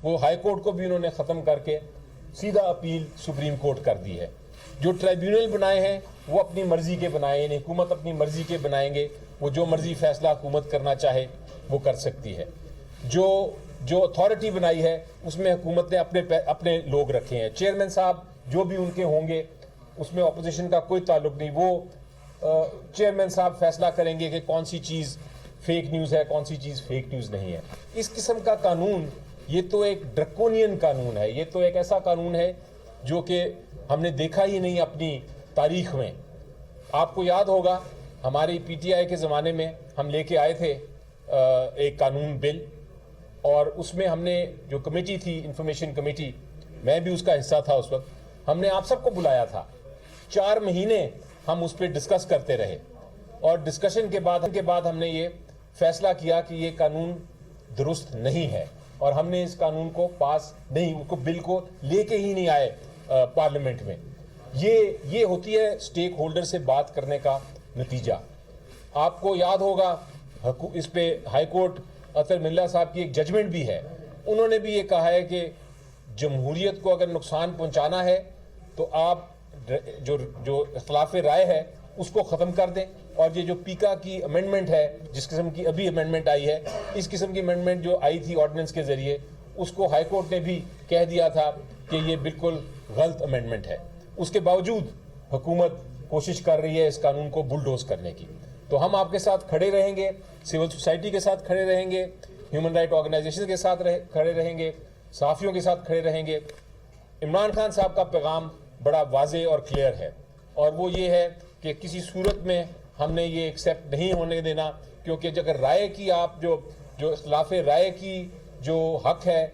وہ high court کو بھی انہوں نے ختم کر کے سیدھا اپیل سپریم کورٹ کر دی ہے. جو ٹریبیونل بنائے ہیں وہ اپنی مرضی کے بنائے ہیں, حکومت اپنی مرضی کے بنائیں گے, وہ جو مرضی فیصلہ حکومت کرنا چاہے وہ کر سکتی ہے. جو اتھارٹی بنائی ہے اس میں حکومت نے اپنے لوگ رکھے ہیں. چیئرمین صاحب جو بھی ان کے ہوں گے اس میں اپوزیشن کا کوئی تعلق نہیں. وہ چیئرمین صاحب فیصلہ کریں گے کہ کون سی چیز فیک نیوز ہے, کون سی چیز فیک نیوز نہیں ہے. اس قسم کا قانون یہ تو ایک ڈرکونین قانون ہے, یہ تو ایک ایسا قانون ہے جو کہ ہم نے دیکھا ہی نہیں اپنی تاریخ میں. آپ کو یاد ہوگا ہماری پی ٹی آئی کے زمانے میں ہم لے کے آئے تھے ایک قانون بل, اور اس میں ہم نے جو کمیٹی تھی انفارمیشن کمیٹی, میں بھی اس کا حصہ تھا اس وقت, ہم نے آپ سب کو بلایا تھا. 4 مہینے ہم اس پہ ڈسکس کرتے رہے, اور ڈسکشن کے بعد ہم نے یہ فیصلہ کیا کہ یہ قانون درست نہیں ہے, اور ہم نے اس قانون کو پاس نہیں, اس کو بل کو لے کے ہی نہیں آئے پارلیمنٹ میں. یہ ہوتی ہے اسٹیک ہولڈر سے بات کرنے کا نتیجہ. آپ کو یاد ہوگا اس پہ ہائی کورٹ اطہر ملا صاحب کی ایک ججمنٹ بھی ہے. انہوں نے بھی یہ کہا ہے کہ جمہوریت کو اگر نقصان پہنچانا ہے تو آپ جو اختلاف رائے ہے اس کو ختم کر دیں. اور یہ جو پیکا کی امینڈمنٹ ہے, جس قسم کی ابھی امینڈمنٹ آئی ہے, اس قسم کی امینڈمنٹ جو آئی تھی آرڈیننس کے ذریعے, اس کو ہائی کورٹ نے بھی کہہ دیا تھا کہ یہ بالکل غلط امینڈمنٹ ہے. اس کے باوجود حکومت کوشش کر رہی ہے اس قانون کو بلڈوز کرنے کی. تو ہم آپ کے ساتھ کھڑے رہیں گے, سول سوسائٹی کے ساتھ کھڑے رہیں گے, ہیومن رائٹ آرگنائزیشن کے ساتھ کھڑے رہیں گے, صحافیوں کے ساتھ کھڑے رہیں گے. عمران خان صاحب کا پیغام بڑا واضح اور کلیئر ہے, اور وہ یہ ہے کہ کسی صورت میں ہم نے یہ ایکسیپٹ نہیں ہونے دینا, کیونکہ اگر رائے کی آپ جو اختلاف رائے کی جو حق ہے,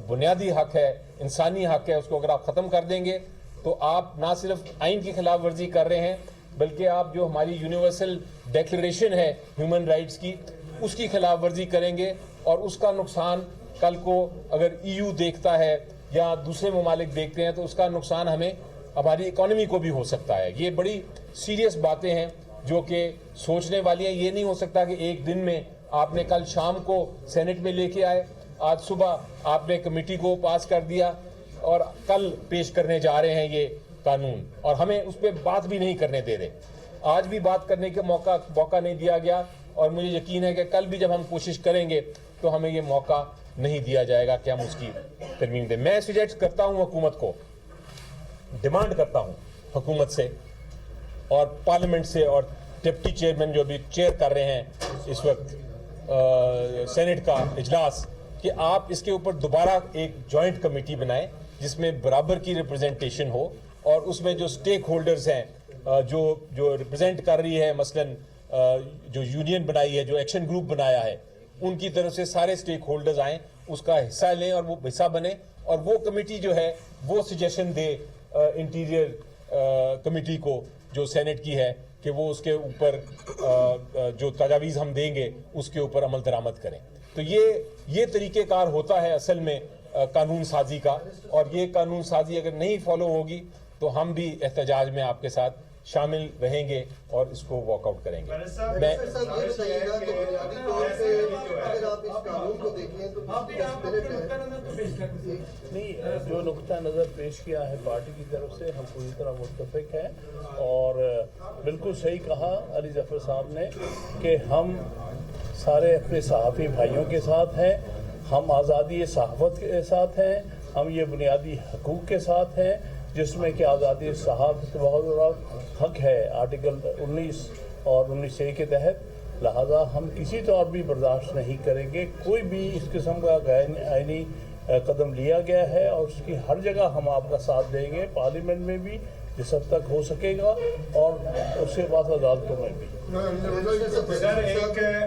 بنیادی حق ہے, انسانی حق ہے, اس کو اگر آپ ختم کر دیں گے تو آپ نہ صرف آئین کی خلاف ورزی کر رہے ہیں, بلکہ آپ جو ہماری یونیورسل ڈیکلریشن ہے ہیومن رائٹس کی, اس کی خلاف ورزی کریں گے. اور اس کا نقصان کل کو اگر EU دیکھتا ہے یا دوسرے ممالک دیکھتے ہیں تو اس کا نقصان ہماری اکانومی کو بھی ہو سکتا ہے. یہ بڑی سیریس باتیں ہیں جو کہ سوچنے والی ہیں. یہ نہیں ہو سکتا کہ ایک دن میں آپ نے کل شام کو سینٹ میں لے کے آئے, آج صبح آپ نے کمیٹی کو پاس کر دیا, اور کل پیش کرنے جا رہے ہیں یہ قانون, اور ہمیں اس پہ بات بھی نہیں کرنے دے رہے. آج بھی بات کرنے کا موقع نہیں دیا گیا, اور مجھے یقین ہے کہ کل بھی جب ہم کوشش کریں گے تو ہمیں یہ موقع نہیں دیا جائے گا کہ ہم اس کی ترمیم دیں. میں سجیسٹ کرتا ہوں حکومت کو, ڈیمانڈ کرتا ہوں حکومت سے اور پارلیمنٹ سے, اور ڈپٹی چیئرمین جو بھی چیئر کر رہے ہیں اس وقت سینٹ کا اجلاس, کہ آپ اس کے اوپر دوبارہ ایک جوائنٹ کمیٹی بنائیں جس میں برابر کی ریپرزنٹیشن ہو, اور اس میں جو سٹیک ہولڈرز ہیں جو ریپرزینٹ کر رہی ہے, مثلاً جو یونین بنائی ہے, جو ایکشن گروپ بنایا ہے, ان کی طرف سے سارے سٹیک ہولڈرز آئیں, اس کا حصہ لیں اور وہ حصہ بنے, اور وہ کمیٹی جو ہے وہ سجیشن دے انٹیریئر کمیٹی کو جو سینٹ کی ہے کہ وہ اس کے اوپر جو تجاویز ہم دیں گے اس کے اوپر عمل درآمد کریں. تو یہ طریقہ کار ہوتا ہے اصل میں قانون سازی کا, اور یہ قانون سازی اگر نہیں فالو ہوگی تو ہم بھی احتجاج میں آپ کے ساتھ شامل رہیں گے اور اس کو واک آؤٹ کریں گے. نہیں, جو نقطہ نظر پیش کیا ہے پارٹی کی طرف سے ہم پوری طرح متفق ہیں, اور بالکل صحیح کہا علی ظفر صاحب نے کہ ہم سارے اپنے صحافی بھائیوں کے ساتھ ہیں, ہم آزادی صحافت کے ساتھ ہیں, ہم یہ بنیادی حقوق کے ساتھ ہیں جس میں کہ آزادی صحافت بہت بڑا حق ہے آرٹیکل 19 اور 19A کے تحت. لہذا ہم کسی طور بھی برداشت نہیں کریں گے کوئی بھی اس قسم کا غیر آئینی قدم لیا گیا ہے, اور اس کی ہر جگہ ہم آپ کا ساتھ دیں گے, پارلیمنٹ میں بھی جس حد تک ہو سکے گا, اور اس کے بعد عدالتوں میں بھی.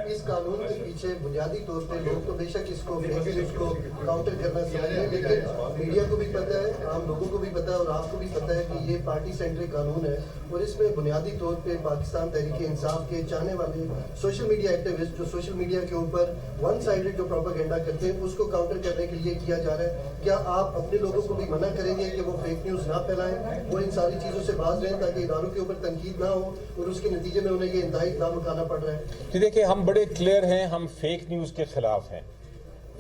اس قانون کے پیچھے بنیادی طور پہ لوگ تو بے شک اس کو کاؤنٹر کرنا چاہتے ہیں, لیکن میڈیا کو بھی پتہ ہے, عام لوگوں کو بھی پتہ ہے, اور آپ کو بھی پتہ ہے کہ یہ پارٹی سینٹرک قانون ہے, اور اس میں بنیادی طور پہ پاکستان تحریک انصاف کے چاہنے والے سوشل میڈیا ایکٹیوسٹ جو سوشل میڈیا کے اوپر ون سائیڈڈ جو پروپیگنڈا کرتے ہیں اس کو کاؤنٹر کرنے کے لیے کیا جا رہا ہے. کیا آپ اپنے لوگوں کو بھی منع کریں گے کہ وہ فیک نیوز نہ پھیلائیں, وہ ان ساری چیزوں سے باز رہیں تاکہ اداروں کے اوپر تنقید نہ ہو اور اس کے نتیجے میں انہیں یہ انتہائی اقدام اٹھانا پڑ رہا ہے؟ دیکھیں, ہم بڑے کلیئر ہیں, ہم فیک نیوز کے خلاف ہیں.